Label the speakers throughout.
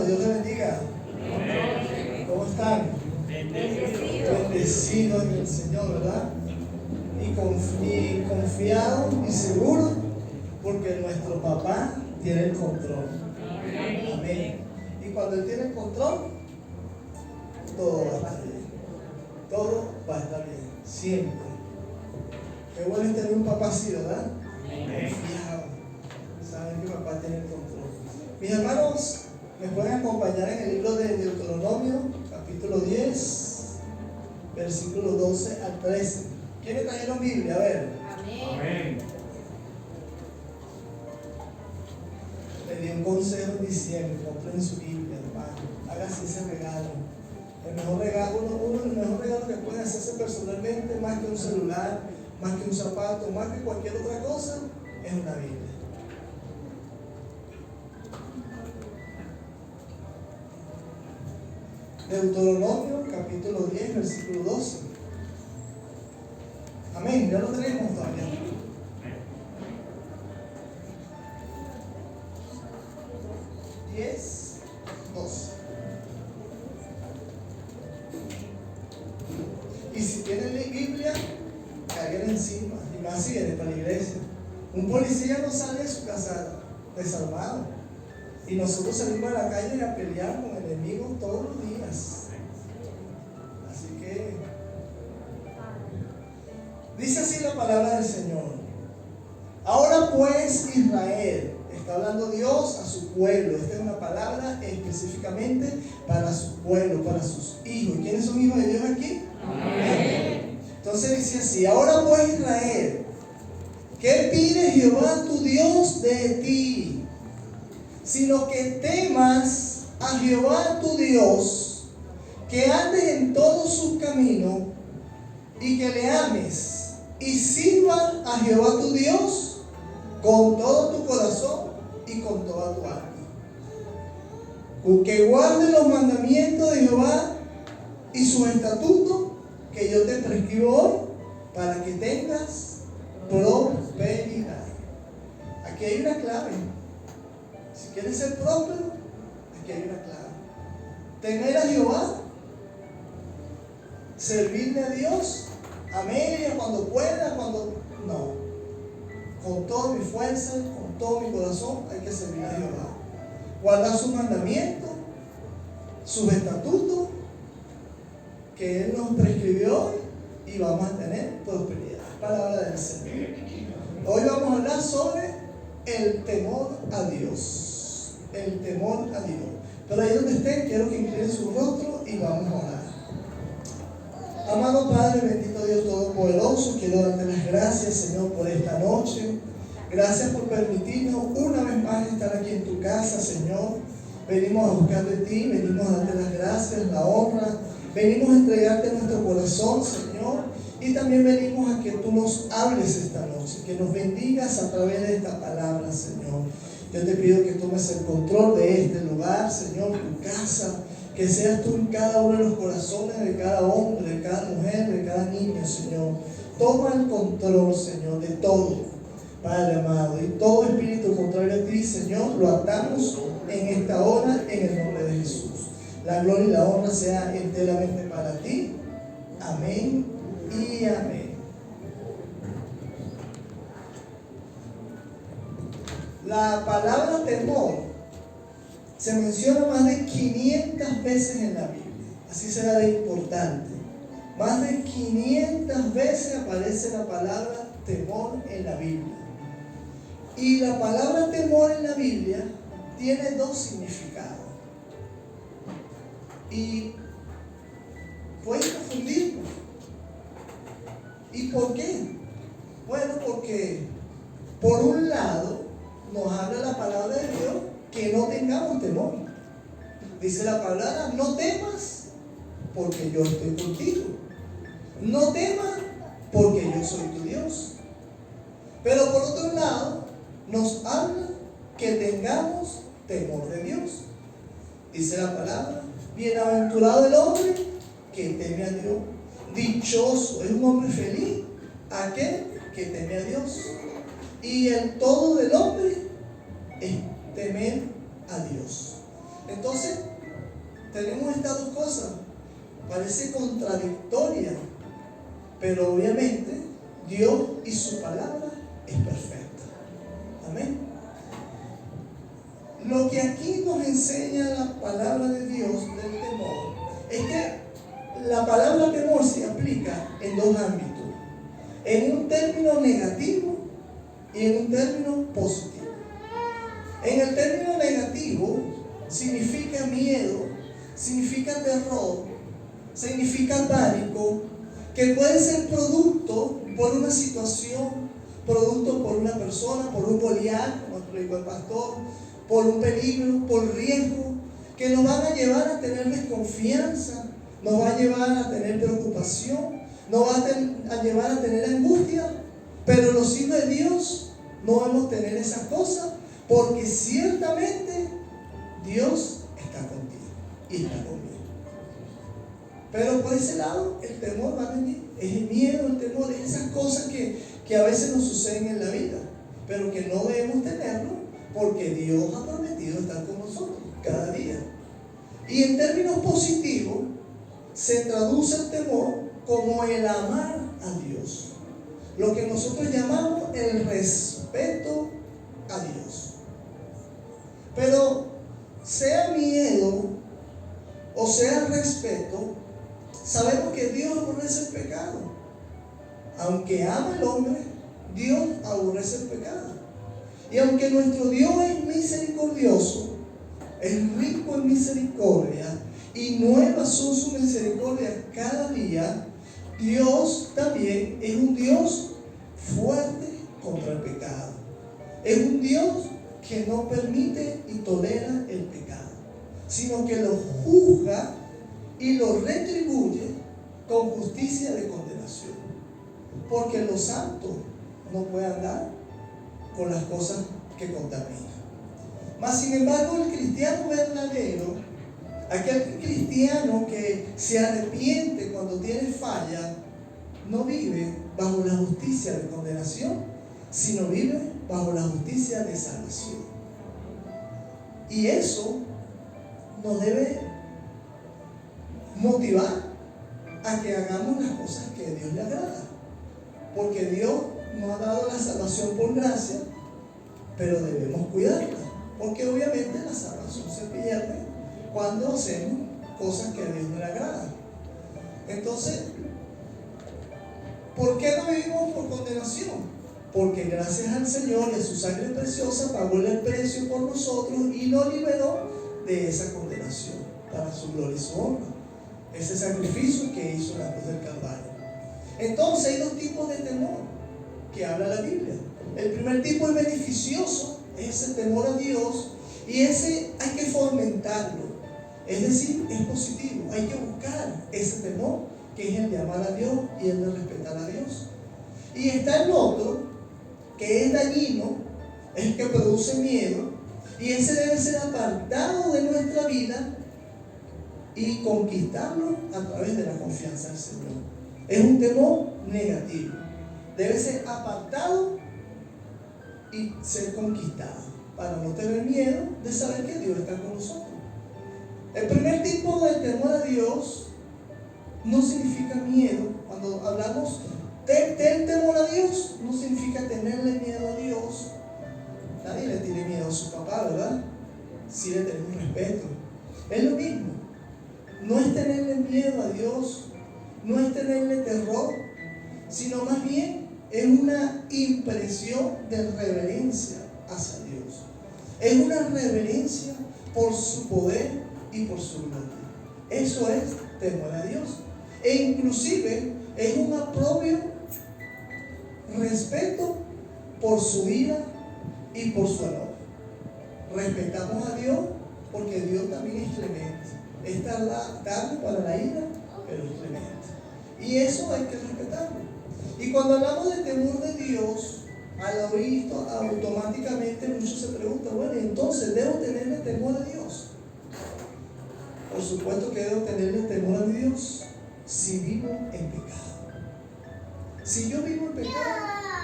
Speaker 1: hermanos, Dios les bendiga. ¿Cómo están? Bendecidos en el Señor, ¿verdad? Y confiados y seguros porque nuestro papá tiene el control. Amén. Y cuando Él tiene el control, todo va a estar bien. Todo va a estar bien, siempre. Qué bueno es tener un papá así, ¿verdad? Confiado. Saben que papá tiene el control. Mis hermanos, ¿me pueden acompañar en el libro de Deuteronomio, capítulo 10, versículos 12 al 13? ¿Quiénes trajeron Biblia? A ver.
Speaker 2: Amén.
Speaker 1: Le di un consejo en diciembre: compren su Biblia, hermano. Hágase ese regalo. El mejor regalo, uno de los mejores regalos que pueden hacerse personalmente, más que un celular, más que un zapato, más que cualquier otra cosa, es una Biblia. Deuteronomio capítulo 10, versículo 12. Amén, ya lo tenemos todavía. Diez, 12. Y si tienen Biblia, caigan encima. Y más si vienen para la iglesia. Un policía no sale de su casa desarmado. Y nosotros salimos a la calle a pelear con enemigos todos los días. Así que dice así la palabra del Señor. Ahora pues, Israel, está hablando Dios a su pueblo. Esta es una palabra específicamente para su pueblo, para sus hijos. ¿Quiénes son hijos de Dios aquí? Amén. Entonces dice así: ahora pues, Israel, ¿qué pide Jehová tu Dios de ti? Sino que temas a Jehová tu Dios, que andes en todos sus caminos y que le ames y sirvas a Jehová tu Dios con todo tu corazón y con toda tu alma. Que guardes los mandamientos de Jehová y sus estatutos que yo te prescribo hoy, para que tengas prosperidad. Aquí hay una clave. Si quieres ser próspero, aquí hay una clave. Temer a Jehová, servirle a Dios, a media, cuando pueda, cuando no. Con toda mi fuerza, con todo mi corazón, hay que servir a Jehová. Guardar sus mandamientos, sus estatutos que Él nos prescribió hoy, y vamos a tener prosperidad. Palabra del Señor. Hoy vamos a hablar sobre el temor a Dios. El temor a Dios. Pero ahí donde estén, quiero que inclinen su rostro y vamos a orar. Amado Padre, bendito Dios Todopoderoso, quiero darte las gracias, Señor, por esta noche. Gracias por permitirnos una vez más estar aquí en tu casa, Señor. Venimos a buscar de ti, venimos a darte las gracias, la honra. Venimos a entregarte nuestro corazón, Señor. Y también venimos a que tú nos hables esta noche, que nos bendigas a través de esta palabra, Señor. Yo te pido que tomes el control de este lugar, Señor, tu casa. Que seas tú en cada uno de los corazones de cada hombre, de cada mujer, de cada niño, Señor. Toma el control, Señor, de todo, Padre amado. Y todo espíritu contrario a ti, Señor, lo atamos en esta hora en el nombre de Jesús. La gloria y la honra sea enteramente para ti. Amén y amén. La palabra temor se menciona más de 500 veces en la Biblia. Así será de importante. Más de 500 veces aparece la palabra temor en la Biblia. Y la palabra temor en la Biblia tiene dos significados. Y puede confundirnos. ¿Y por qué? Bueno, porque por un lado nos habla la palabra de Dios que no tengamos temor. Dice la palabra: no temas porque yo estoy contigo. No temas porque yo soy tu Dios. Pero por otro lado nos habla que tengamos temor de Dios. Dice la palabra: bienaventurado el hombre que teme a Dios. Dichoso es un hombre feliz aquel que teme a Dios. Y el todo del hombre es temer a Dios. Entonces, tenemos estas dos cosas. Parece contradictoria, pero obviamente Dios y su palabra es perfecta. Amén. Lo que aquí nos enseña la palabra de Dios del temor es que la palabra temor se aplica en dos ámbitos: en un término negativo y en un término positivo. En el término negativo significa miedo, significa terror, significa pánico, que puede ser producto por una situación, producto por una persona, por un Goliat, como explicó el pastor, por un peligro, por riesgo, que nos van a llevar a tener desconfianza, nos va a llevar a tener preocupación, nos va a llevar a tener angustia. Pero los hijos de Dios no vamos a tener esas cosas, porque ciertamente Dios está contigo y está conmigo. Pero por ese lado el temor va a venir, es el miedo, el temor, es esas cosas que a veces nos suceden en la vida, pero que no debemos tenerlo, porque Dios ha prometido estar con nosotros cada día. Y en términos positivos se traduce el temor como el amar a Dios, lo que nosotros llamamos el respeto a Dios. Pero sea miedo o sea respeto, sabemos que Dios aborrece el pecado. Aunque ama al hombre, Dios aborrece el pecado. Y aunque nuestro Dios es misericordioso, es rico en misericordia y nuevas son sus misericordias cada día, Dios también es un Dios fuerte contra el pecado. Es un Dios que no permite y tolera el pecado, sino que lo juzga y lo retribuye con justicia de condenación. Porque los santos no pueden andar con las cosas que contaminan. Mas sin embargo, el cristiano verdadero, aquel cristiano que se arrepiente cuando tiene falla, no vive bajo la justicia de condenación, sino vive bajo la justicia de salvación. Y eso nos debe motivar a que hagamos las cosas que a Dios le agrada, porque Dios nos ha dado la salvación por gracia, pero debemos cuidarla, porque obviamente la salvación se pierde cuando hacemos cosas que a Dios no le agradan. Entonces, ¿por qué no vivimos por condenación? Porque gracias al Señor y a su sangre preciosa pagó el precio por nosotros y nos liberó de esa condenación para su gloria y su honra. Ese sacrificio que hizo en la cruz del Calvario. Entonces hay dos tipos de temor que habla la Biblia. El primer tipo es beneficioso, es el temor a Dios, y ese hay que fomentarlo. Es decir, es positivo, hay que buscar ese temor, que es el de amar a Dios y el de respetar a Dios. Y está el otro, que es dañino, es el que produce miedo, y ese debe ser apartado de nuestra vida y conquistarlo a través de la confianza del Señor. Es un temor negativo, debe ser apartado y ser conquistado, para no tener miedo de saber que Dios está con nosotros. El primer tipo de temor a Dios no significa miedo. Cuando hablamos de temor a Dios, no significa tenerle miedo a Dios. Nadie le tiene miedo a su papá, ¿verdad? Sí le tenemos respeto. Es lo mismo. No es tenerle miedo a Dios, no es tenerle terror, sino más bien es una impresión de reverencia hacia Dios. Es una reverencia por su poder y por su gloria. Eso es temor a Dios. E inclusive es un propio respeto por su ira y por su honor. Respetamos a Dios porque Dios también es clemente. Es tardo para la ira, pero es clemente. Y eso hay que respetarlo. Y cuando hablamos de temor de Dios, al oír esto, automáticamente muchos se preguntan, bueno, entonces ¿debo tenerle temor a Dios? Por supuesto que debo tenerle temor a Dios si vivo en pecado. Si yo vivo en pecado,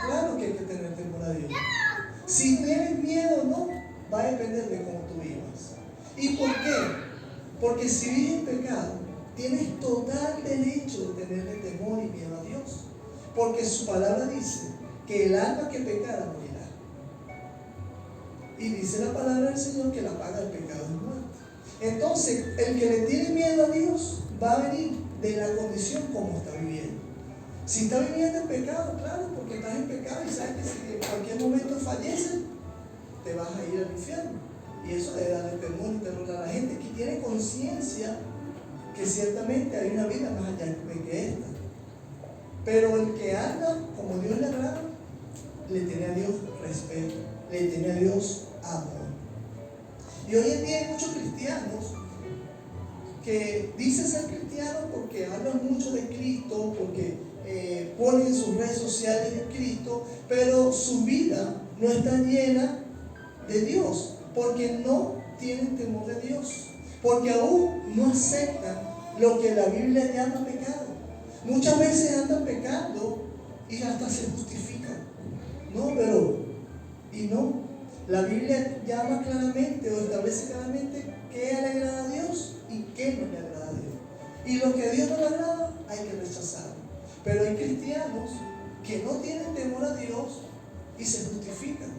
Speaker 1: claro que hay que tener temor a Dios. Si tienes miedo o no, va a depender de cómo tú vivas. ¿Y por qué? Porque si vives en pecado, tienes total derecho de tenerle temor y miedo a Dios. Porque su palabra dice que el alma que pecara morirá. Y dice la palabra del Señor que la paga del pecado es muerte. Entonces, el que le tiene miedo a Dios va a venir de la condición como está viviendo. Si está viviendo en pecado, claro, porque estás en pecado y sabes que si en cualquier momento falleces, te vas a ir al infierno. Y eso debe darle temor y terror a la gente que tiene conciencia que ciertamente hay una vida más allá de que esta. Pero el que anda como Dios le agrada, le tiene a Dios respeto, le tiene a Dios amor. Y hoy en día hay muchos cristianos que dicen ser cristianos porque hablan mucho de Cristo, porque ponen en sus redes sociales de Cristo, pero su vida no está llena de Dios, porque no tienen temor de Dios, porque aún no aceptan lo que la Biblia llama pecado. Muchas veces andan pecando y hasta se justifican. No, pero, y no. La Biblia llama claramente o establece claramente qué le agrada a Dios y qué no le agrada a Dios. Y lo que a Dios no le agrada hay que rechazarlo. Pero hay cristianos que no tienen temor a Dios y se justifican.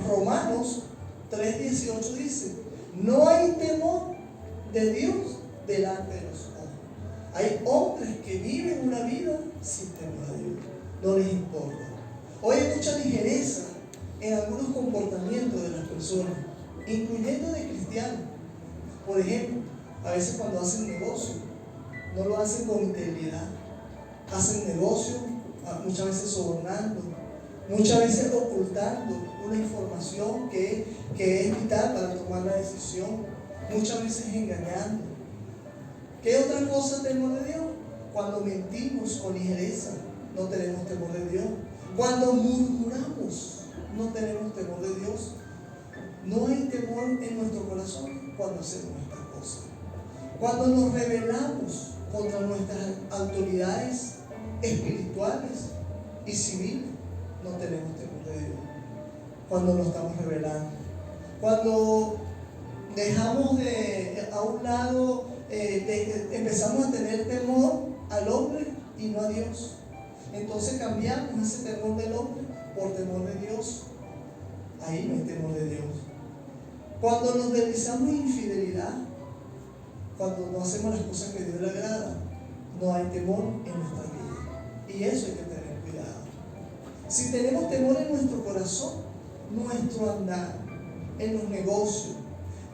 Speaker 1: Romanos 3:18 dice: no hay temor de Dios delante de los hombres. Hay hombres que viven una vida sin temor a Dios, no les importa. Hoy hay mucha ligereza en algunos comportamientos de las personas, incluyendo de cristianos. Por ejemplo, a veces cuando hacen negocio, no lo hacen con integridad. Hacen negocio, muchas veces sobornando, muchas veces ocultando una información que es vital para tomar la decisión, muchas veces engañando. ¿Qué otra cosa temor de Dios? Cuando mentimos con ligereza, no tenemos temor de Dios. Cuando murmuramos, no tenemos temor de Dios. No hay temor en nuestro corazón cuando hacemos estas cosas. Cuando nos rebelamos contra nuestras autoridades espirituales y civiles, no tenemos temor de Dios. Cuando nos estamos rebelando, cuando dejamos a un lado, empezamos a tener temor al hombre y no a Dios. Entonces cambiamos ese temor del hombre por temor de Dios. Ahí no hay temor de Dios. Cuando nos deslizamos en infidelidad, cuando no hacemos las cosas que a Dios le agrada, no hay temor en nuestra vida. Y eso hay que tener cuidado. Si tenemos temor en nuestro corazón, nuestro andar, en los negocios,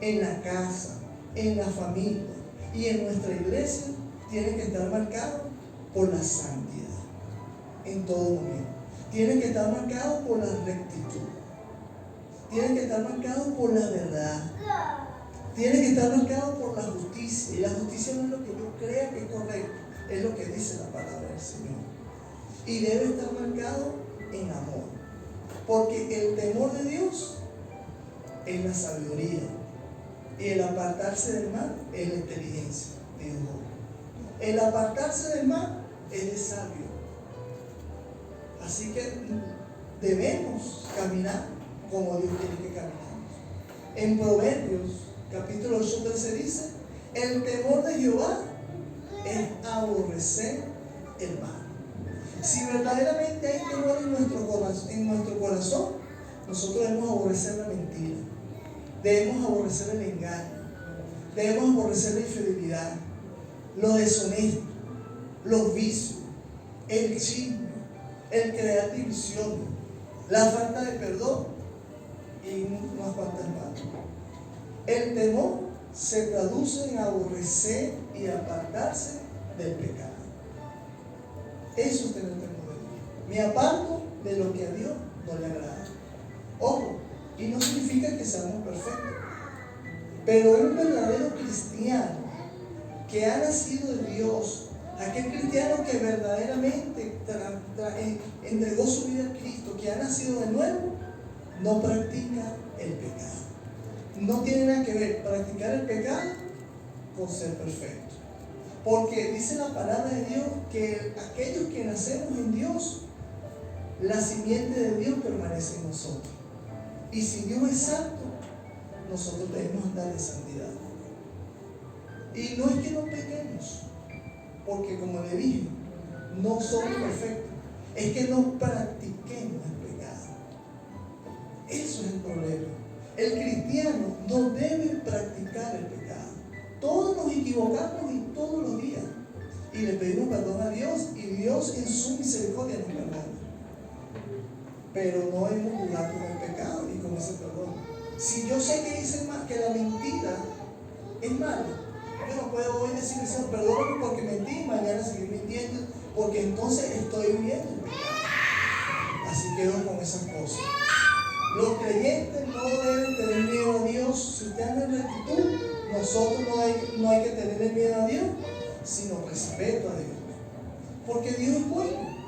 Speaker 1: en la casa, en la familia y en nuestra iglesia, tiene que estar marcado por la santidad en todo momento. Tiene que estar marcado por la rectitud. Tiene que estar marcado por la verdad. Tiene que estar marcado por la justicia. Y la justicia no es lo que yo crea que es correcto, es lo que dice la palabra del Señor. Y debe estar marcado en amor. Porque el temor de Dios es la sabiduría. Y el apartarse del mal es la inteligencia, dijo. El apartarse del mal es de sabio. Así que debemos caminar como Dios quiere que caminemos. En Proverbios capítulo 8:13 dice: el temor de Jehová es aborrecer el mal. Si verdaderamente hay temor en nuestro corazón, nosotros debemos aborrecer la mentira, debemos aborrecer el engaño, debemos aborrecer la infidelidad, lo deshonesto, los vicios, el chisme, el crear divisiones, la falta de perdón y unas cuantas más. El temor se traduce en aborrecer y apartarse del pecado. Eso es tener temor de Dios. Me aparto de lo que a Dios no le agrada. Ojo, y no significa que seamos perfectos, pero un verdadero cristiano que ha nacido de Dios, aquel cristiano que verdaderamente entregó su vida a Cristo, que ha nacido de nuevo, no practica el pecado. No tiene nada que ver practicar el pecado con ser perfecto. Porque dice la palabra de Dios que aquellos que nacemos en Dios, la simiente de Dios permanece en nosotros. Y si Dios es santo, nosotros debemos andar en santidad. Y no es que no pequemos, porque como le dije, no somos perfectos, es que no practiquemos el pecado. Eso es el problema. El cristiano no debe practicar el pecado. Todos nos equivocamos y todos los días, y le pedimos perdón a Dios, y Dios en su misericordia nos perdona. Pero no hemos jugado con el pecado y con ese perdón. Si yo sé que hice mal, que la mentira es mala, yo no puedo hoy decir, Señor, perdóname porque mentí, mañana seguir mintiendo, porque entonces estoy viviendo el pecado. Así quedo con esas cosas. Los creyentes no deben tener miedo a Dios. Si usted anda en rectitud, nosotros no hay que tenerle miedo a Dios, sino respeto a Dios. Porque Dios es bueno.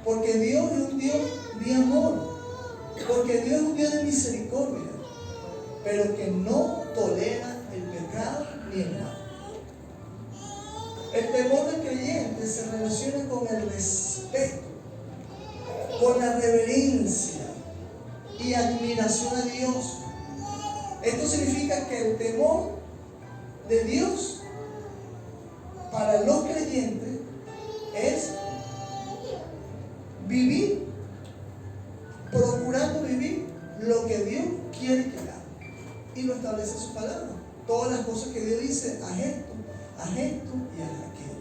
Speaker 1: Porque Dios es un Dios de amor. Porque Dios es un Dios de misericordia. Pero que no tolera el pecado ni el mal. El temor del creyente se relaciona con el respeto, con la reverencia y admiración a Dios. Esto significa que el temor de Dios para los creyentes es vivir, procurando vivir lo que Dios quiere que haga. Y lo establece su palabra. Todas las cosas que Dios dice, haz esto y haz aquello.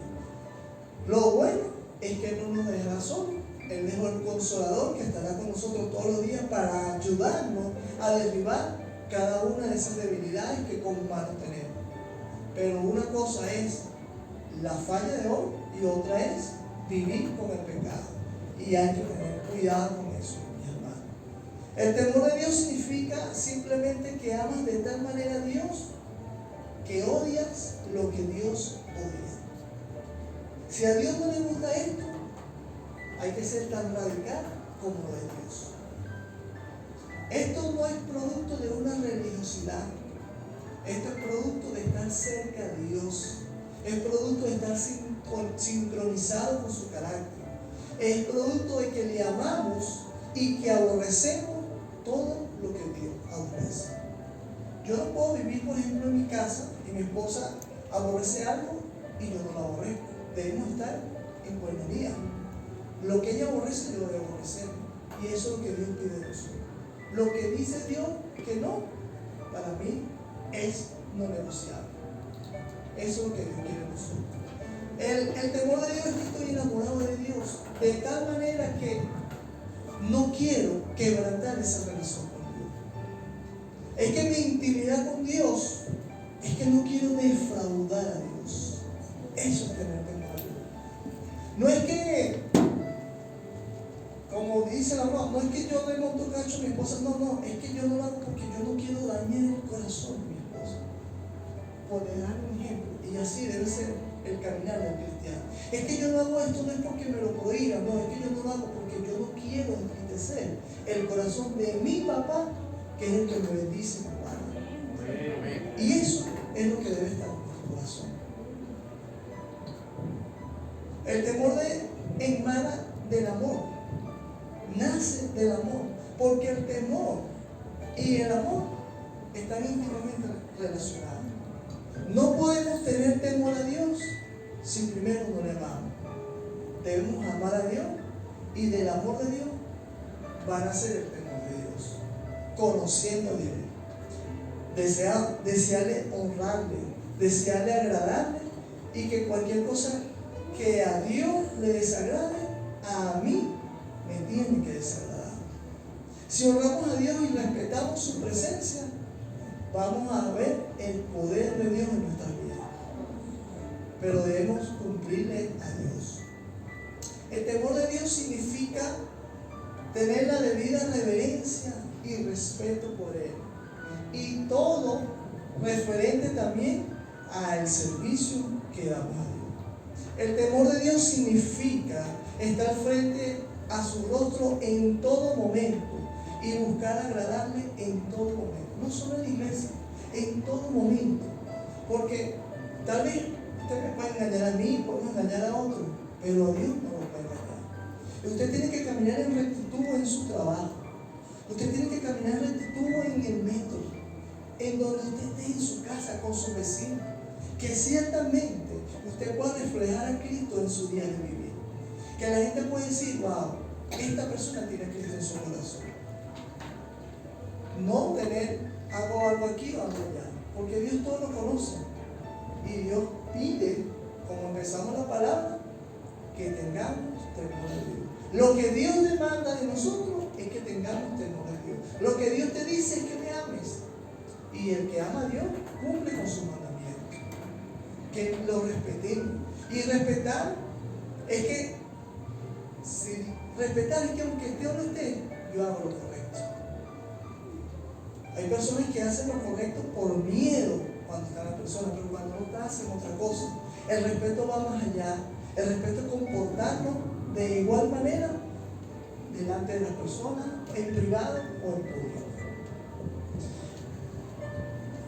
Speaker 1: Lo bueno es que no nos dejará solos. Él dejó el Consolador que estará con nosotros todos los días para ayudarnos a derribar cada una de esas debilidades que como humanos tenemos. Pero una cosa es la falla de hoy y otra es vivir con el pecado. Y hay que tener cuidado con eso, mi hermano. El temor de Dios significa simplemente que amas de tal manera a Dios que odias lo que Dios odia. Si a Dios no le gusta esto, hay que ser tan radical como lo es Dios. Esto no es producto de una religiosidad. Esto es producto de estar cerca de Dios. Es producto de estar sincronizado con su carácter. Es producto de que le amamos y que aborrecemos todo lo que Dios aborrece. Yo no puedo vivir, por ejemplo, en mi casa y mi esposa aborrece algo y yo no lo aborrezco. Debemos estar en buenonía. Lo que ella aborrece, yo lo voy a aborrecer. Y eso es lo que Dios pide de nosotros. Lo que dice Dios que no, para mí es no negociable. Eso es lo que Dios quiere de nosotros. El temor de Dios es que estoy enamorado de Dios, de tal manera que no quiero quebrantar esa relación con Dios. Es que mi intimidad con Dios es que no quiero defraudar a Dios. Eso es tener temor a Dios. No es que, como dice la broma, no es que yo le monto cacho a mi esposa, no, es que yo no lo hago porque yo no quiero dañar el corazón de mi esposa. Por dar un ejemplo, y así debe ser el caminar del cristiano. Es que yo no hago esto no es porque me lo prohíban, no, es que yo no lo hago porque yo no quiero entristecer el corazón de mi papá, que es el que me bendice, papá. Y eso es lo que debe estar en nuestro corazón. El temor emana del amor, nace del amor, porque el temor y el amor están íntimamente relacionados. No podemos tener temor a Dios si primero no le amamos. Debemos amar a Dios y del amor de Dios va a nacer el temor de Dios. Conociendo a Dios, desearle honrarle, desearle agradarle y que cualquier cosa que a Dios le desagrade, a mí me tiene que desagradar. Si honramos a Dios y respetamos su presencia, vamos a ver el poder de Dios en nuestras vidas. Pero debemos cumplirle a Dios. El temor de Dios significa tener la debida reverencia y respeto por Él. Y todo referente también al servicio que damos a Dios. El temor de Dios significa estar frente a su rostro en todo momento y buscar agradarle en todo momento. No solo en la iglesia, en todo momento. Porque tal vez usted me puede engañar a mí, puede engañar a otro, pero a Dios no lo puede engañar. Y usted tiene que caminar en rectitud en su trabajo. Usted tiene que caminar rectitud en el método, en donde usted esté en su casa con su vecino, que ciertamente usted pueda reflejar a Cristo en su día de vivir. Que la gente pueda decir, wow, esta persona tiene a Cristo en su corazón. No tener algo aquí o algo allá, porque Dios todo lo conoce. Y Dios pide, como empezamos la palabra, que tengamos temor de Dios. Lo que Dios demanda de nosotros es que tengamos temor de Dios. Lo que Dios te dice es que me ames. Y el que ama a Dios cumple con sus mandamientos. Que lo respetemos. Y respetar es que, respetar es que aunque esté o no esté, yo hago lo correcto. Hay personas que hacen lo correcto por miedo cuando están las personas, pero cuando no están hacen otra cosa. El respeto va más allá. El respeto es comportarnos de igual manera delante de las personas, en privado o en público.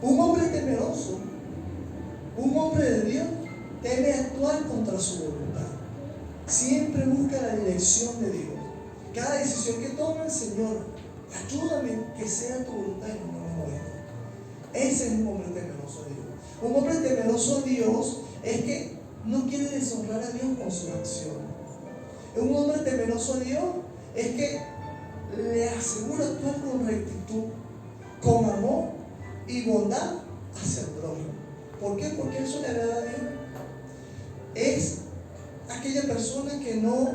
Speaker 1: Un hombre temeroso, un hombre de Dios, debe actuar contra su voluntad. Siempre busca la dirección de Dios. Cada decisión que toma el Señor, ayúdame que sea tu voluntad y no me mueva. Ese es un hombre temeroso a Dios. Un hombre temeroso a Dios es que no quiere deshonrar a Dios con su acción. Un hombre temeroso a Dios es que le asegura actuar con rectitud, con amor y bondad hacia el prójimo. ¿Por qué? Porque eso le agrada a Dios. Es aquella persona que no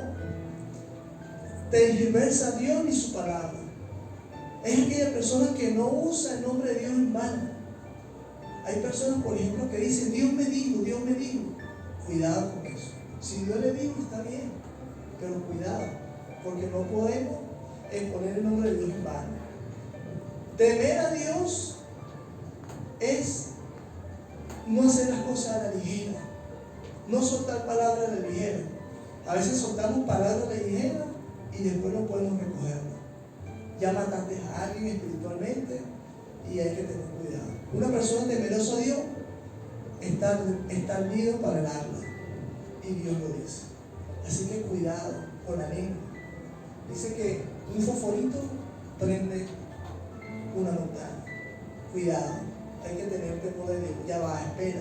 Speaker 1: tergiversa a Dios ni su palabra. Es aquella persona que no usa el nombre de Dios en vano. Hay personas, por ejemplo, que dicen, Dios me dijo, Dios me dijo. Cuidado con eso. Si Dios le dijo, está bien, pero cuidado, porque no podemos poner el nombre de Dios en vano. Temer a Dios es no hacer las cosas a la ligera, no soltar palabras a la ligera. A veces soltamos palabras a la ligera y después no podemos recogerlas. Ya mataste a alguien espiritualmente y hay que tener cuidado. Una persona temerosa a Dios está unido para el alma y Dios lo dice. Así que cuidado con la lengua. Dice que un fosforito prende una montaña. Cuidado, hay que tener temor de Dios. Ya va, espera.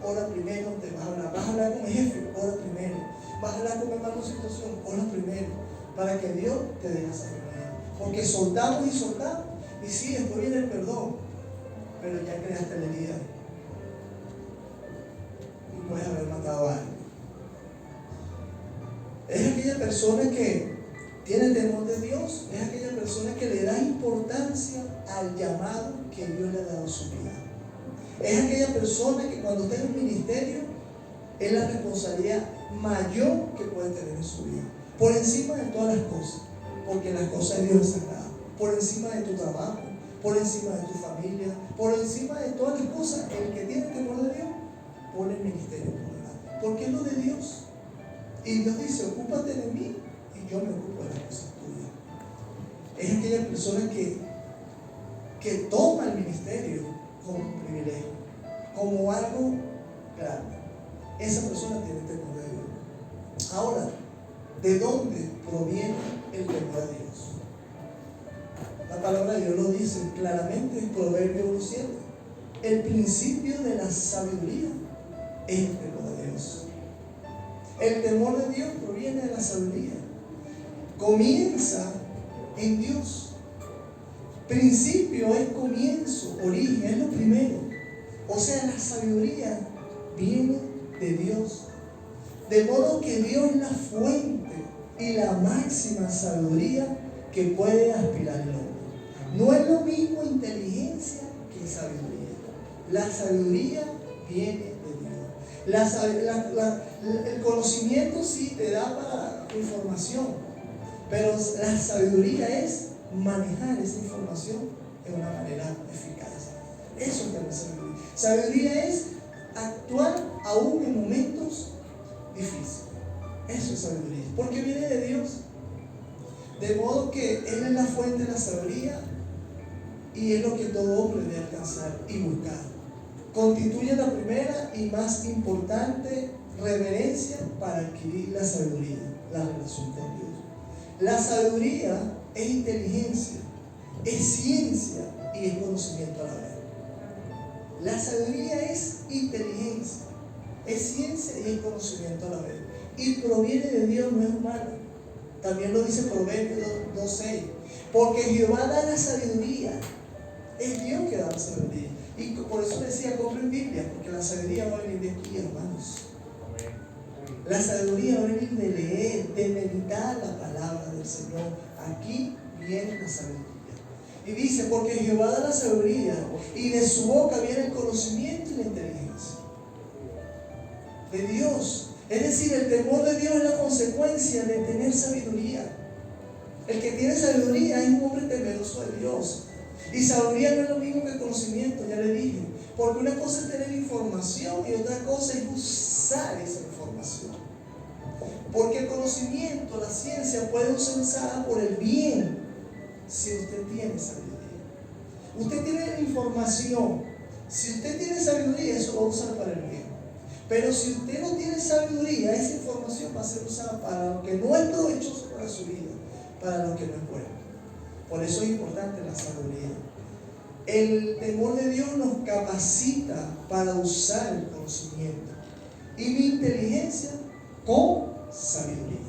Speaker 1: Ora primero, te vas a hablar. Vas a hablar con el jefe, ora primero. Vas a hablar con hermano situación, ora primero. Para que Dios te deje sabiduría. Porque soltamos y soltamos. Y sí, después viene el perdón. Pero ya creaste la herida. Y puedes haber matado a alguien. Es aquella persona que tiene temor de Dios, es aquella persona que le da importancia al llamado que Dios le ha dado a su vida. Es aquella persona que cuando está en un ministerio es la responsabilidad mayor que puede tener en su vida, por encima de todas las cosas, porque las cosas de Dios es sagrada, por encima de tu trabajo, por encima de tu familia, por encima de todas las cosas. El que tiene temor de Dios pone el ministerio por delante, porque es lo de Dios. Y Dios dice, ocúpate de mí y yo me ocupo de las cosas tuyas. Es aquella persona que toma el ministerio como un privilegio, como algo grande. Esa persona tiene temor de Dios. Ahora, ¿de dónde proviene el temor de Dios? La palabra de Dios lo dice claramente en Proverbios 7. El principio de la sabiduría es el temor de Dios. El temor de Dios proviene de la sabiduría. Comienza en Dios. Principio es comienzo, origen, es lo primero. O sea, la sabiduría viene de Dios. De modo que Dios es la fuente y la máxima sabiduría que puede aspirar el hombre. No es lo mismo inteligencia que sabiduría. La sabiduría viene de Dios. El conocimiento sí te da para información, pero la sabiduría es manejar esa información de una manera eficaz. Eso es la sabiduría. Sabiduría es actuar aún en momentos difíciles. Eso es sabiduría, porque viene de Dios. De modo que Él es la fuente de la sabiduría y es lo que todo hombre debe alcanzar y buscar. Constituye la primera y más importante reverencia para adquirir la sabiduría, la relación con Dios. La sabiduría es inteligencia, es ciencia y es conocimiento a la vez. La sabiduría es inteligencia, es ciencia y es conocimiento a la vez. Y proviene de Dios, no es humana. También lo dice Proverbios 2:6. Porque Jehová da la sabiduría. Es Dios que da la sabiduría. Y por eso decía, compren Biblia, porque la sabiduría va a venir de aquí, hermanos. La sabiduría va a venir de leer, de meditar la palabra del Señor. Aquí viene la sabiduría. Y dice, porque Jehová da la sabiduría y de su boca viene el conocimiento y la inteligencia. De Dios. Es decir, el temor de Dios es la consecuencia de tener sabiduría. El que tiene sabiduría es un hombre temeroso de Dios. Y sabiduría no es lo mismo que conocimiento, ya le dije. Porque una cosa es tener información y otra cosa es usar esa información. Porque el conocimiento, la ciencia puede ser usada por el bien si usted tiene sabiduría. Usted tiene información. Si usted tiene sabiduría, eso lo va a usar para el bien. Pero si usted no tiene sabiduría, esa información va a ser usada para lo que no es provechoso para su vida, para lo que no es bueno. Por eso es importante la sabiduría. El temor de Dios nos capacita para usar el conocimiento. Y mi inteligencia con sabiduría.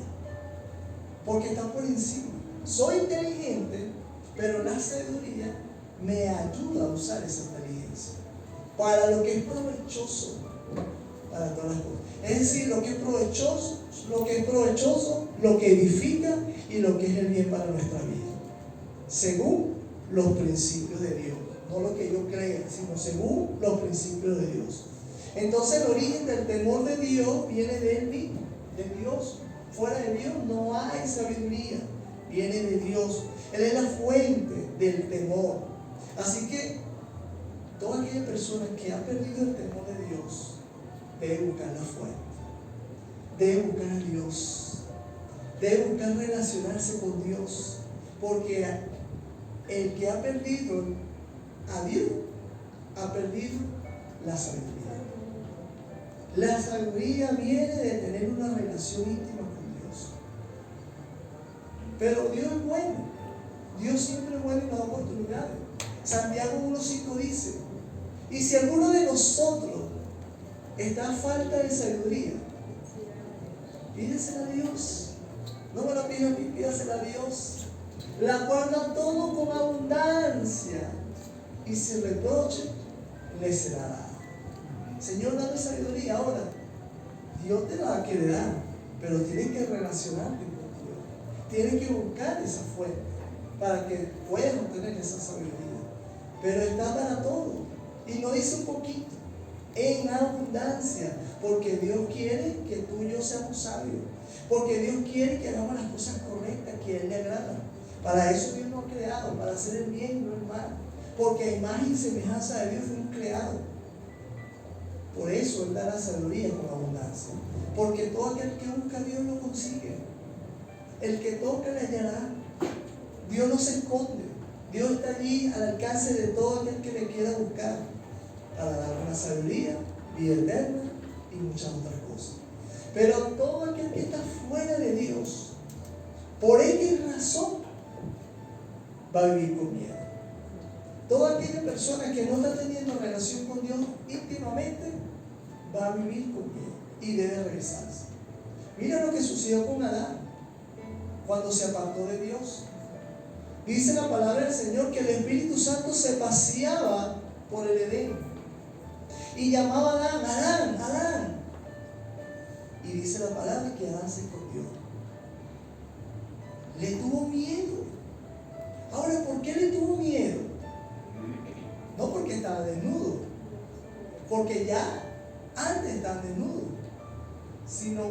Speaker 1: Porque está por encima. Soy inteligente, pero la sabiduría me ayuda a usar esa inteligencia para lo que es provechoso para todas las cosas. Es decir, lo que es provechoso, lo que edifica y lo que es el bien para nuestra vida. Según los principios de Dios. No lo que yo crea, sino según los principios de Dios. Entonces el origen del temor de Dios viene de Él mismo, de Dios. Fuera de Dios no hay sabiduría. Viene de Dios. Él es la fuente del temor. Así que toda aquella persona que ha perdido el temor de Dios debe buscar la fuente, debe buscar a Dios, debe buscar relacionarse con Dios, porque el que ha perdido a Dios ha perdido la sabiduría. La sabiduría viene de tener una relación íntima con Dios. Pero Dios es bueno, Dios siempre es bueno y nos da oportunidades. Santiago 1:5 dice: y si alguno de nosotros está a falta de sabiduría, pídesela a Dios. No me la pida a mí, pídasela a Dios, la cual da todo con abundancia, y sin reproche le será dada. Señor, dame sabiduría. Ahora, Dios te la va a querer dar, pero tienes que relacionarte con Dios. Tienes que buscar esa fuente para que puedas obtener esa sabiduría. Pero está para todo. Y no dice un poquito, en abundancia, porque Dios quiere que tú y yo seamos sabios, porque Dios quiere que hagamos las cosas correctas que a Él le agradan. Para eso Dios nos ha creado, para hacer el bien y no el mal, porque a imagen y semejanza de Dios fuimos creados. Por eso Él da la sabiduría con abundancia, porque todo aquel que busca a Dios lo consigue. El que toca le hallará. Dios no se esconde, Dios está allí al alcance de todo aquel que le quiera buscar, para dar una sabiduría, vida eterna y muchas otras cosas. Pero todo aquel que está fuera de Dios, por X razón, va a vivir con miedo. Toda aquella persona que no está teniendo relación con Dios íntimamente, va a vivir con miedo y debe regresarse. Mira lo que sucedió con Adán cuando se apartó de Dios. Dice la palabra del Señor que el Espíritu Santo se paseaba por el Edén y llamaba a Adán, Adán, Adán. Y dice la palabra que Adán se escondió. Le tuvo miedo. Ahora, ¿por qué le tuvo miedo? No porque estaba desnudo, porque ya antes estaba desnudo, sino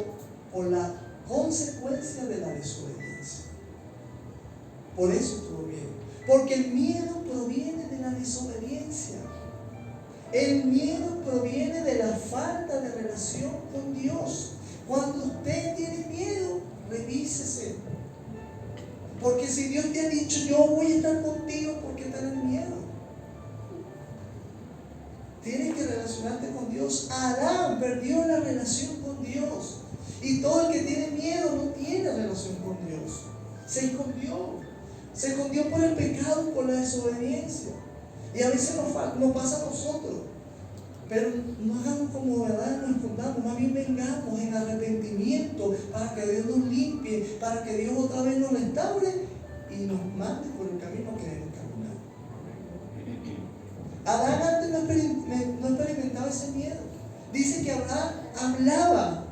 Speaker 1: por la consecuencia de la desobediencia. Por eso tuvo miedo, porque el miedo proviene de la desobediencia. El miedo proviene de la falta de relación con Dios. Cuando usted tiene miedo, revísese. Porque si Dios te ha dicho, yo voy a estar contigo, ¿por qué tener miedo? Tienes que relacionarte con Dios. Adán perdió la relación con Dios. Y todo el que tiene miedo no tiene relación con Dios. Se escondió. Se escondió por el pecado, por la desobediencia. Y a veces nos pasa a nosotros. Pero no hagamos como verdad, nos escondamos, más bien vengamos en arrepentimiento para que Dios nos limpie, para que Dios otra vez nos restaure y nos mande por el camino que debemos caminar. Adán antes no experimentaba ese miedo. Dice que Adán hablaba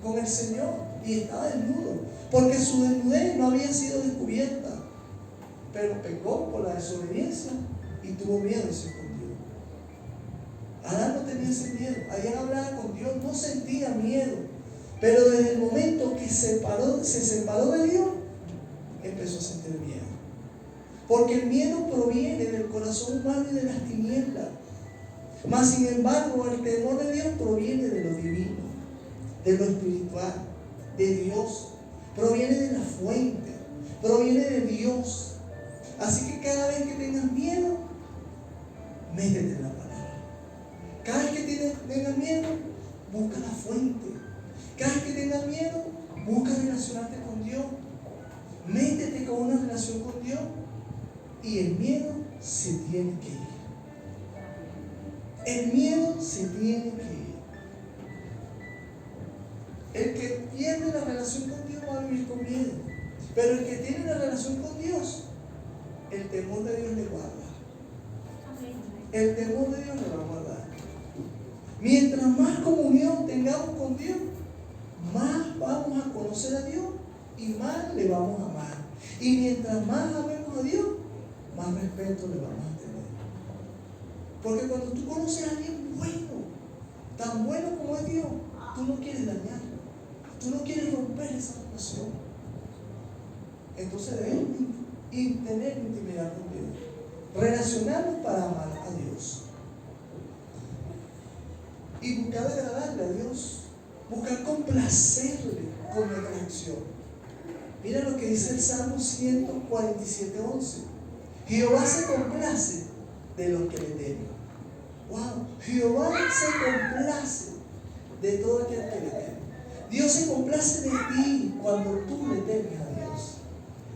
Speaker 1: con el Señor y estaba desnudo, porque su desnudez no había sido descubierta. Pero pecó por la desobediencia y tuvo miedo y se escondió. Adán no tenía ese miedo. Adán hablaba con Dios, no sentía miedo. Pero desde el momento que se separó de Dios, empezó a sentir miedo. Porque el miedo proviene del corazón humano y de las tinieblas. Mas sin embargo, el temor de Dios proviene de lo divino, de lo espiritual, de Dios. Proviene de la fuente, proviene de Dios. Así que cada vez que tengas miedo, métete en la palabra. Cada vez que tengas miedo, busca la fuente. Cada vez que tengas miedo, busca relacionarte con Dios. Métete con una relación con Dios y el miedo se tiene que ir. El miedo se tiene que ir. El que pierde la relación con Dios va a vivir con miedo. Pero el que tiene la relación con Dios, el temor de Dios le guarda. El temor de Dios le va a guardar. Mientras más comunión tengamos con Dios, más vamos a conocer a Dios y más le vamos a amar. Y mientras más amemos a Dios, más respeto le vamos a tener. Porque cuando tú conoces a alguien bueno, tan bueno como es Dios, tú no quieres dañarlo. Tú no quieres romper esa relación. Entonces debemos tener intimidad con Dios. Relacionarnos para amar a Dios. Y buscar agradarle a Dios. Buscar complacerle con nuestra acción. Mira lo que dice el Salmo 147:11. Jehová se complace de los que le temen. Wow, Jehová se complace de todo aquel que le teme. Dios se complace de ti cuando tú le temes a Dios.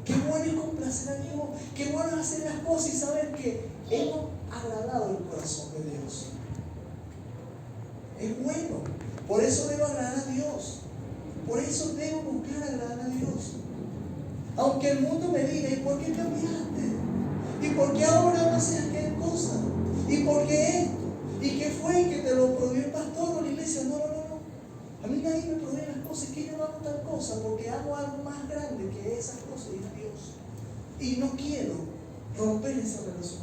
Speaker 1: Qué bueno es complacer a Dios. Qué bueno es hacer las cosas y saber que hemos agradado el corazón de Dios. Es bueno. Por eso debo agradar a Dios. Por eso debo buscar agradar a Dios. Aunque el mundo me diga, ¿y por qué cambiaste? ¿Y por qué ahora no haces aquella cosa? ¿Y por qué esto? ¿Y qué fue que te lo prohibió el pastor o la iglesia? No. A mí nadie me prohíbe las cosas. Es que yo no hago tal cosa porque hago algo más grande que esas cosas y es Dios. Y no quiero romper esa relación.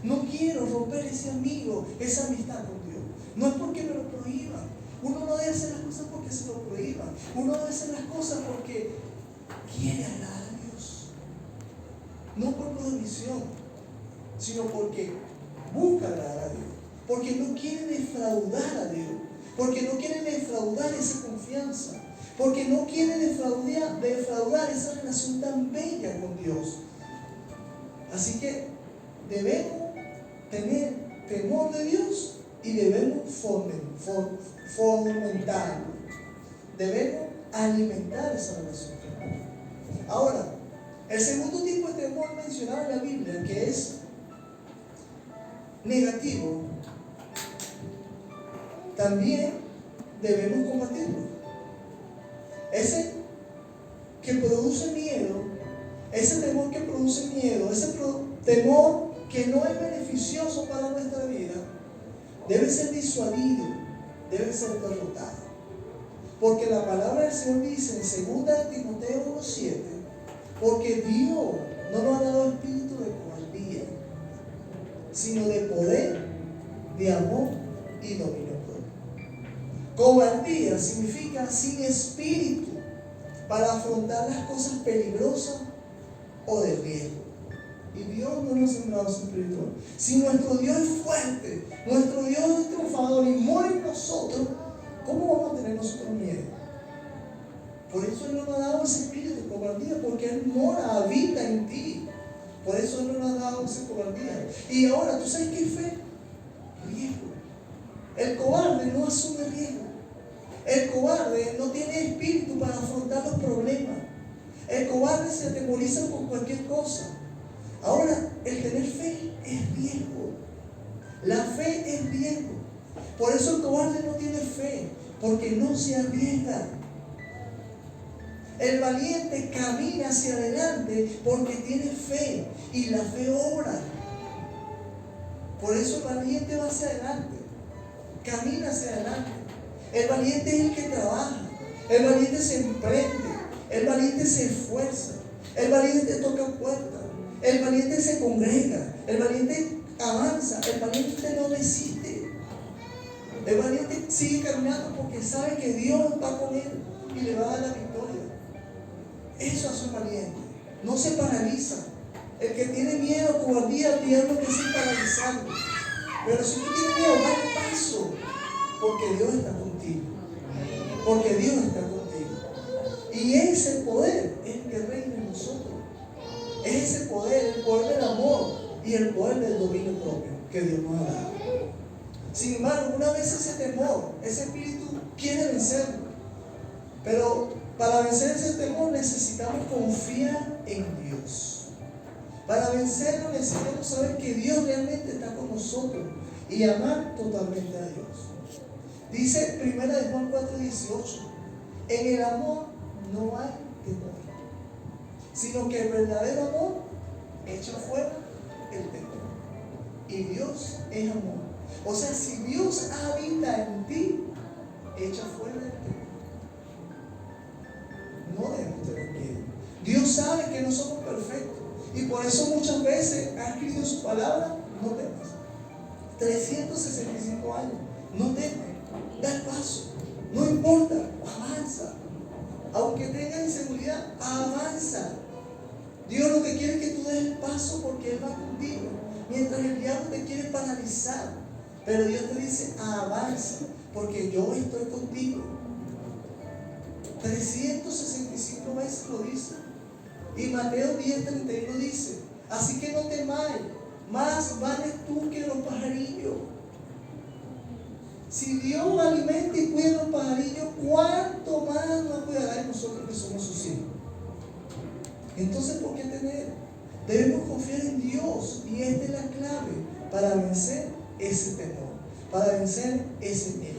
Speaker 1: No quiero romper ese amigo, esa amistad con Dios. No es porque me lo prohíban. Uno no debe hacer las cosas porque se lo prohíban. Uno debe hacer las cosas porque quiere agradar a Dios. No por prohibición, sino porque busca agradar a Dios. Porque no quiere defraudar a Dios. Porque no quiere defraudar esa confianza. Porque no quiere defraudar esa relación tan bella con Dios. Así que debemos tener temor de Dios y debemos fomentarlo. Debemos alimentar esa relación con Dios. Ahora, el segundo tipo de temor mencionado en la Biblia, que es negativo, también debemos combatirlo. Ese que produce miedo, ese temor que produce miedo, ese temor que no es beneficioso para nuestra vida, debe ser disuadido, debe ser derrotado. Porque la palabra del Señor dice en 2 Timoteo 1:7, porque Dios no nos ha dado espíritu de cobardía, sino de poder, de amor y dominio propio. Cobardía significa sin espíritu para afrontar las cosas peligrosas o de riesgo. Y Dios no nos ha sembrado sin espíritu. Si nuestro Dios es fuerte, nuestro Dios es triunfador y mora en nosotros, ¿cómo vamos a tener nosotros miedo? Por eso Él no nos ha dado ese espíritu de cobardía, porque Él mora, habita en ti. Por eso Él no nos ha dado esa cobardía. Y ahora, ¿tú sabes qué es fe? Riesgo. El cobarde no asume riesgo. El cobarde no tiene espíritu para afrontar los problemas. El cobarde se atemoriza por cualquier cosa. Ahora, el tener fe es riesgo. La fe es riesgo. Por eso el cobarde no tiene fe, porque no se arriesga. El valiente camina hacia adelante porque tiene fe y la fe obra. Por eso el valiente va hacia adelante, camina hacia adelante. El valiente es el que trabaja, el valiente se emprende, el valiente se esfuerza, el valiente toca puertas, el valiente se congrega, el valiente avanza, el valiente no desiste. El valiente sigue caminando porque sabe que Dios va con él y le va a dar la victoria. Eso hace un valiente. No se paraliza. El que tiene miedo, cobardía, el diablo que se paraliza. Pero si tú tienes miedo, da el paso. Porque Dios está contigo. Porque Dios está contigo. Y ese poder es el que reina en nosotros. Es ese poder, el poder del amor y el poder del dominio propio que Dios nos ha dado. Sin embargo, una vez ese temor, ese espíritu quiere vencerlo. Pero para vencer ese temor necesitamos confiar en Dios. Para vencerlo necesitamos saber que Dios realmente está con nosotros y amar totalmente a Dios. Dice 1 Juan 4:18, en el amor no hay temor, sino que el verdadero amor echa fuera el temor. Y Dios es amor. O sea, si Dios habita en ti, echa fuera el temor. No debemos tener miedo. Dios sabe que no somos perfectos y por eso muchas veces ha escrito en su palabra: no temas. 365 años, no temas, da el paso, no importa, avanza. Aunque tengas inseguridad, avanza. Dios lo que quiere es que tú des el paso porque Él va contigo, mientras el diablo te quiere paralizar. Pero Dios te dice: avanza, porque yo estoy contigo. 365 veces lo dice. Y Mateo 10:31 dice: así que no temáis, más vales tú que los pajarillos. Si Dios alimenta y cuida a los pajarillos, ¿cuánto más nos cuidará de nosotros que somos sus hijos? Entonces, ¿por qué temer? Debemos confiar en Dios, y esta es la clave para vencer ese temor, para vencer ese miedo.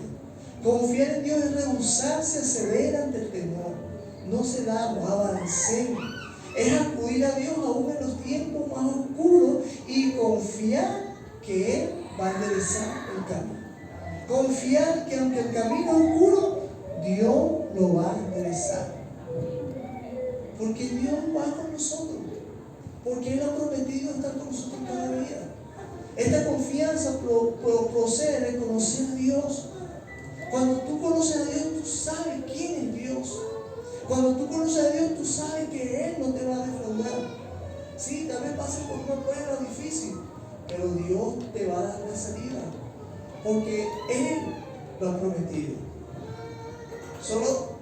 Speaker 1: Confiar en Dios es rehusarse a ceder ante el temor. No cedamos, avancemos. Es acudir a Dios aún en los tiempos más oscuros y confiar que Él va a enderezar el camino. Confiar que aunque el camino es oscuro, Dios lo va a enderezar. Porque Dios va con nosotros. Porque Él ha prometido estar con nosotros cada día. Esta confianza procede de conocer a Dios. Cuando tú conoces a Dios, tú sabes quién es Dios. Cuando tú conoces a Dios, tú sabes que Él no te va a defraudar. Sí, tal vez pases por una prueba difícil, pero Dios te va a dar la salida, porque Él lo ha prometido. Solo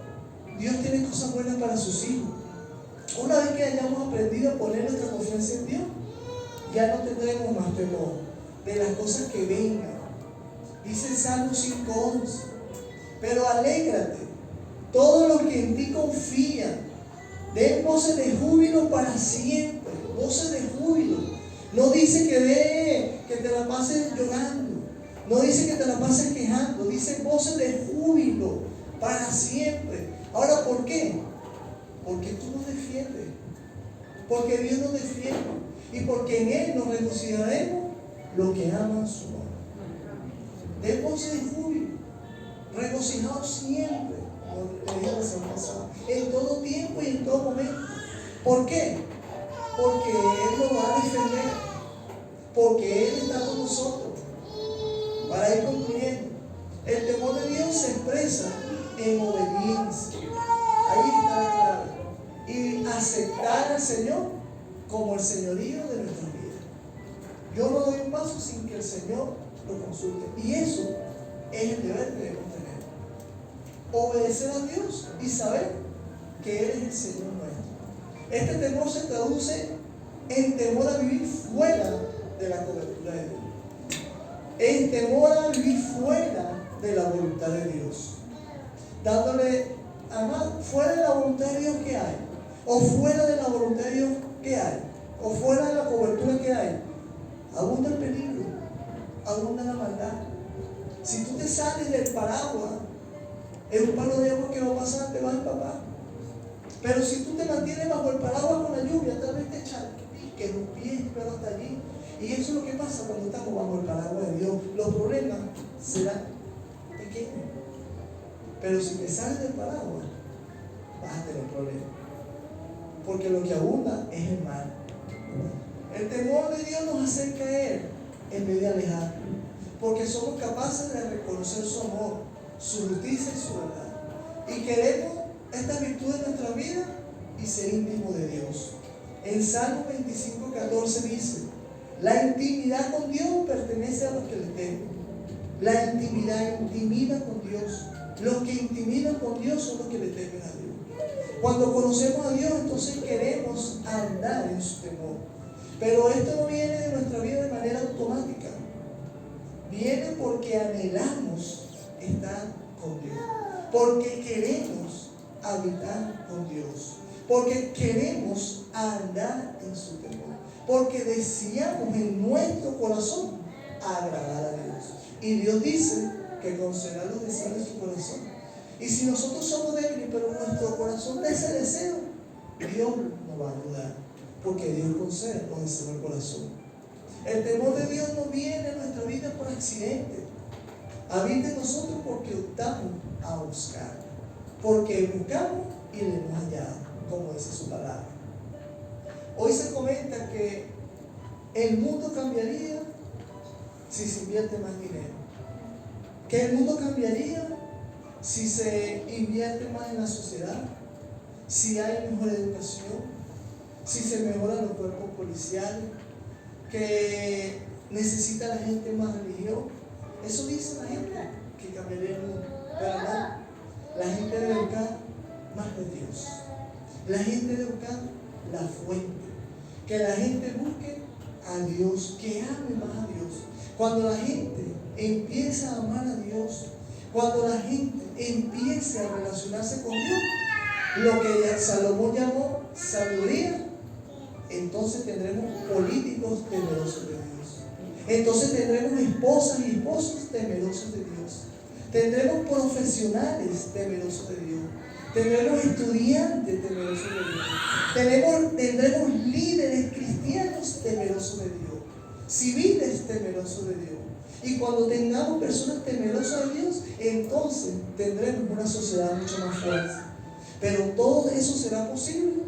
Speaker 1: Dios tiene cosas buenas para sus hijos. Una vez que hayamos aprendido a poner nuestra confianza en Dios, ya no tendremos más temor de las cosas que vengan. Dice el Salmo 5:11: pero alégrate, todos los que en ti confían, den voces de júbilo para siempre. Voces de júbilo. No dice que te la pases llorando, no dice que te la pases quejando, dice voces de júbilo para siempre. Ahora, ¿por qué? Porque tú nos defiendes, porque Dios nos defiende y porque en Él nos regocijaremos los que aman su nombre. De voces de júbilo, regocijados siempre, como le dije la semana pasada, en todo tiempo y en todo momento. ¿Por qué? Porque Él nos va a defender, porque Él está con nosotros. Para ir concluyendo, el temor de Dios se expresa en obediencia. Ahí está la clave. Y aceptar al Señor como el señorío de nuestra vida. Yo no doy un paso sin que el Señor lo consulte. Y eso es el deber que debemos tener. Obedecer a Dios y saber que Él es el Señor nuestro. Este temor se traduce en temor a vivir fuera de la cobertura de Dios. En temor a vivir fuera de la voluntad de Dios. Dándole, además, fuera de la voluntad de Dios que hay. o fuera de la voluntad de Dios, ¿qué hay? O fuera de la cobertura, ¿qué hay? Abunda el peligro, abunda la maldad. Si tú te sales del paraguas, es un palo de agua que va a pasar, te va a empapar. Pero si tú te mantienes bajo el paraguas con la lluvia, tal vez te piques los pies, pero hasta allí. Y eso es lo que pasa cuando estamos bajo el paraguas de Dios. Los problemas serán pequeños. Pero si te sales del paraguas, vas a tener problemas. Porque lo que abunda es el mal. El temor de Dios nos hace caer en vez de alejar. Porque somos capaces de reconocer su amor, su justicia y su verdad. Y queremos esta virtud en nuestra vida y ser íntimos de Dios. En Salmo 25:14 dice: la intimidad con Dios pertenece a los que le temen. La intimidad intimida con Dios. Los que intimidan con Dios son los que le temen a Dios. Cuando conocemos a Dios, entonces queremos andar en su temor. Pero esto no viene de nuestra vida de manera automática. Viene porque anhelamos estar con Dios. Porque queremos habitar con Dios. Porque queremos andar en su temor. Porque deseamos en nuestro corazón agradar a Dios. Y Dios dice que concederá los deseos de su corazón. Y si nosotros somos débiles, pero nuestro corazón de ese deseo, Dios nos va a ayudar. Porque Dios concede los deseos del corazón. El temor de Dios no viene en nuestra vida por accidente. Habita en nosotros porque optamos a buscar. Porque buscamos y le hemos hallado, como dice su palabra. Hoy se comenta que el mundo cambiaría si se invierte más dinero. Que el mundo cambiaría si se invierte más en la sociedad, si hay mejor educación, si se mejoran los cuerpos policiales, que necesita la gente más religión. Eso dice la gente, que cambiaría el mundo. Pero no, la gente debe buscar más de Dios. La gente debe buscar la fuente. Que la gente busque a Dios, que ame más a Dios. Cuando la gente empieza a amar a Dios, cuando la gente empiece a relacionarse con Dios, lo que Salomón llamó sabiduría, entonces tendremos políticos temerosos de Dios. Entonces tendremos esposas y esposos temerosos de Dios. Tendremos profesionales temerosos de Dios. Tendremos estudiantes temerosos de Dios. Tendremos líderes cristianos temerosos de Dios. Civiles temerosos de Dios. Y cuando tengamos personas temerosas de Dios, entonces tendremos una sociedad mucho más fuerte. Pero todo eso será posible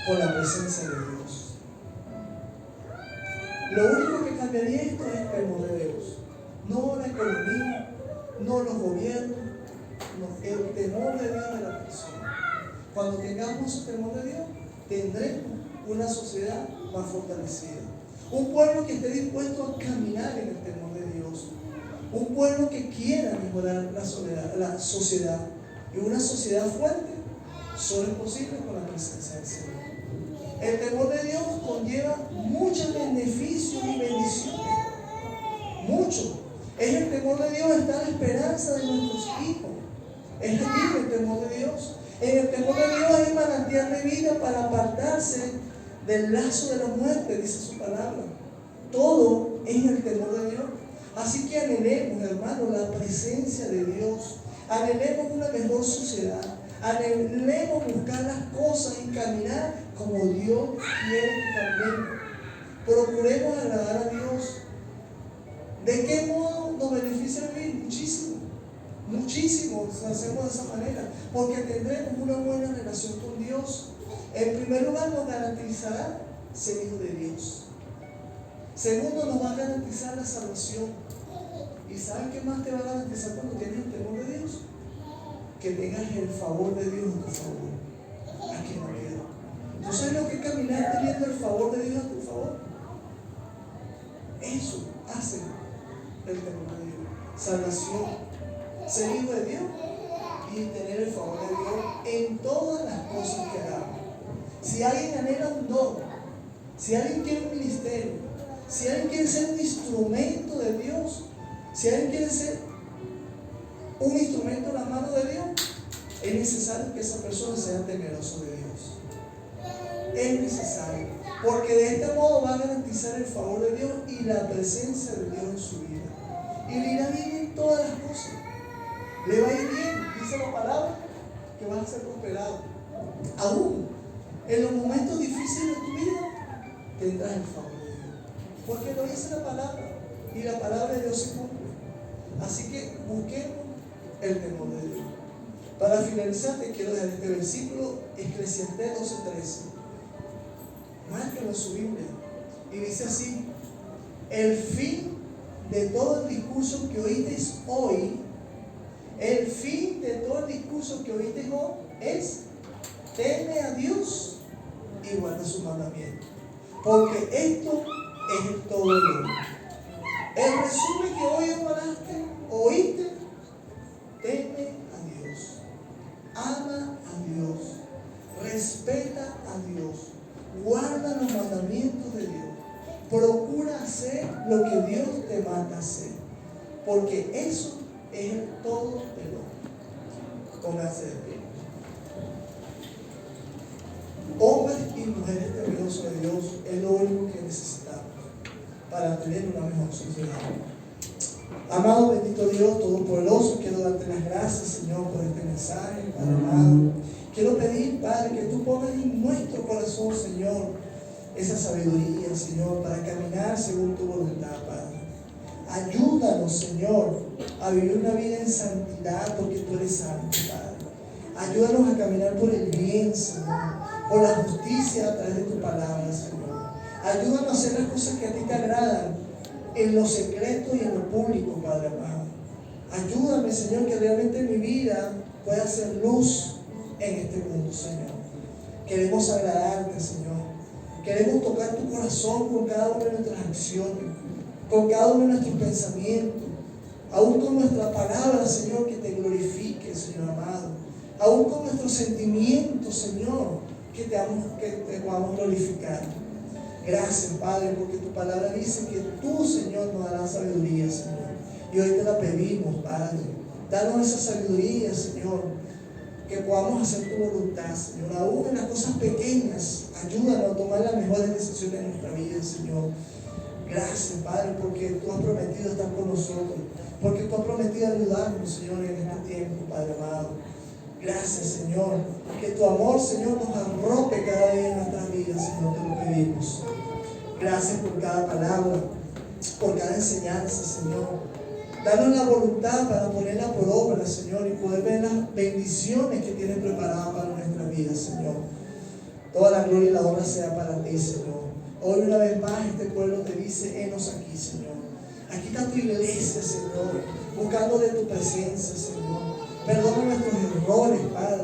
Speaker 1: con la presencia de Dios. Lo único que cambiaría esto es el temor de Dios. No la economía, no los gobiernos, no, el temor de Dios de la persona. Cuando tengamos ese temor de Dios, tendremos una sociedad más fortalecida. Un pueblo que esté dispuesto a caminar en el temor de Dios. Un pueblo que quiera mejorar la sociedad. Y una sociedad fuerte solo es posible con la presencia del Señor. El temor de Dios conlleva muchos beneficios y bendiciones. Mucho. Es el temor de Dios, está la esperanza de nuestros hijos. Es allí el temor de Dios. En el temor de Dios hay manantial de vida para apartarse del lazo de la muerte, dice su palabra. Todo es el temor de Dios. Así que anhelemos, hermanos, la presencia de Dios. Anhelemos una mejor sociedad. Anhelemos buscar las cosas y caminar como Dios quiere que caminemos. Procuremos agradar a Dios. ¿De qué modo nos beneficia vivir? Muchísimo. Muchísimo si hacemos de esa manera. Porque tendremos una buena relación con Dios. En primer lugar, nos garantizará ser hijo de Dios. Segundo, nos va a garantizar la salvación. ¿Y saben qué más te va a garantizar cuando tienes el temor de Dios? Que tengas el favor de Dios a tu favor. Aquí no queda. ¿Tú sabes lo que es caminar teniendo el favor de Dios a tu favor? Eso hace el temor de Dios. Salvación, ser hijo de Dios y tener el favor de Dios en todas las cosas que hagamos. Si alguien anhela un don, si alguien quiere un ministerio, si alguien quiere ser un instrumento de Dios, si alguien quiere ser un instrumento en la mano de Dios, es necesario que esa persona sea temeroso de Dios. Es necesario. Porque de este modo va a garantizar el favor de Dios y la presencia de Dios en su vida. Y le irá bien en todas las cosas. Le va a ir bien, dice la palabra, que vas a ser prosperado. Aún en los momentos difíciles de tu vida tendrás el favor de Dios. Porque lo dice la palabra. Y la palabra de Dios se cumple. Así que busquemos el temor de Dios. Para finalizar, te quiero dejar este versículo, Eclesiastés 12:13. Márquenlo en su Biblia. Y dice así: el fin de todo el discurso que oísteis hoy, el fin de todo el discurso que oísteis hoy es: teme a Dios y guarda su mandamiento. Porque esto es el todo el hombre. El resumen que hoy oíste: teme a Dios, ama a Dios, respeta a Dios, guarda los mandamientos de Dios, procura hacer lo que Dios te manda hacer, porque eso es el todo del hombre. Pónganse de pie. Hombres y mujeres temerosos de Dios es lo único que necesitamos para tener una mejor sociedad. Amado, bendito Dios Todopoderoso, quiero darte las gracias, Señor, por este mensaje, Padre amado. Quiero pedir, Padre, que tú pongas en nuestro corazón, Señor, esa sabiduría, Señor, para caminar según tu voluntad, Padre. Ayúdanos, Señor, a vivir una vida en santidad, porque tú eres santo, Padre. Ayúdanos a caminar por el bien, Señor, por la justicia a través de tu palabra, Señor. Ayúdanos a hacer las cosas que a ti te agradan, en lo secreto y en lo público, Padre amado. Ayúdame, Señor, que realmente mi vida pueda ser luz en este mundo, Señor. Queremos agradarte, Señor. Queremos tocar tu corazón con cada una de nuestras acciones, con cada uno de nuestros pensamientos, aún con nuestra palabra, Señor, que te glorifique, Señor amado. Aún con nuestros sentimientos, Señor, que te podamos glorificar. Gracias, Padre, porque tu palabra dice que tú, Señor, nos darás sabiduría, Señor. Y hoy te la pedimos, Padre. Danos esa sabiduría, Señor, que podamos hacer tu voluntad, Señor. Aún en las cosas pequeñas, ayúdanos a tomar las mejores decisiones en nuestra vida, Señor. Gracias, Padre, porque tú has prometido estar con nosotros, porque tú has prometido ayudarnos, Señor, en este tiempo, Padre amado. Gracias, Señor, que tu amor, Señor, nos arrope cada día en nuestras vidas, Señor, te lo pedimos. Gracias por cada palabra, por cada enseñanza, Señor. Danos la voluntad para ponerla por obra, Señor, y poder ver las bendiciones que tienes preparadas para nuestra vida, Señor. Toda la gloria y la honra sea para ti, Señor. Hoy una vez más este pueblo te dice: henos aquí, Señor. Aquí está tu iglesia, Señor, buscando de tu presencia, Señor. Perdona nuestros errores, Padre.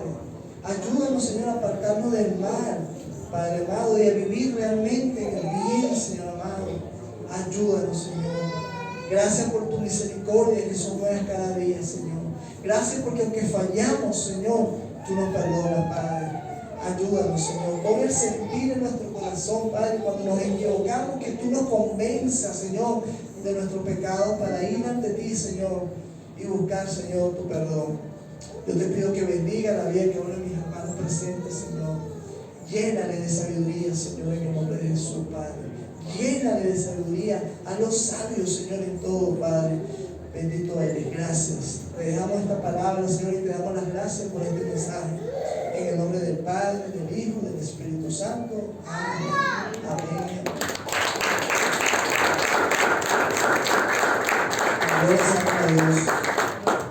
Speaker 1: Ayúdanos, Señor, a apartarnos del mal, Padre amado, y a vivir realmente en el bien, Señor amado. Ayúdanos, Señor. Gracias por tu misericordia, que son nuevas cada día, Señor. Gracias porque aunque fallamos, Señor, tú nos perdonas, Padre. Ayúdanos, Señor. Pon el sentir en nuestro corazón, Padre, cuando nos equivocamos, que tú nos convenzas, Señor, de nuestro pecado, para ir ante ti, Señor, y buscar, Señor, tu perdón. Yo te pido que bendiga la vida de cada uno de mis hermanos presentes, Señor. Llénale de sabiduría, Señor, en el nombre de Jesús, Padre. Llénale de sabiduría a los sabios, Señor, en todo, Padre. Bendito eres. Gracias. Te dejamos esta palabra, Señor, y te damos las gracias por este mensaje. En el nombre del Padre, del Hijo, del Espíritu Santo. Amén. Amén. Gloria a Dios.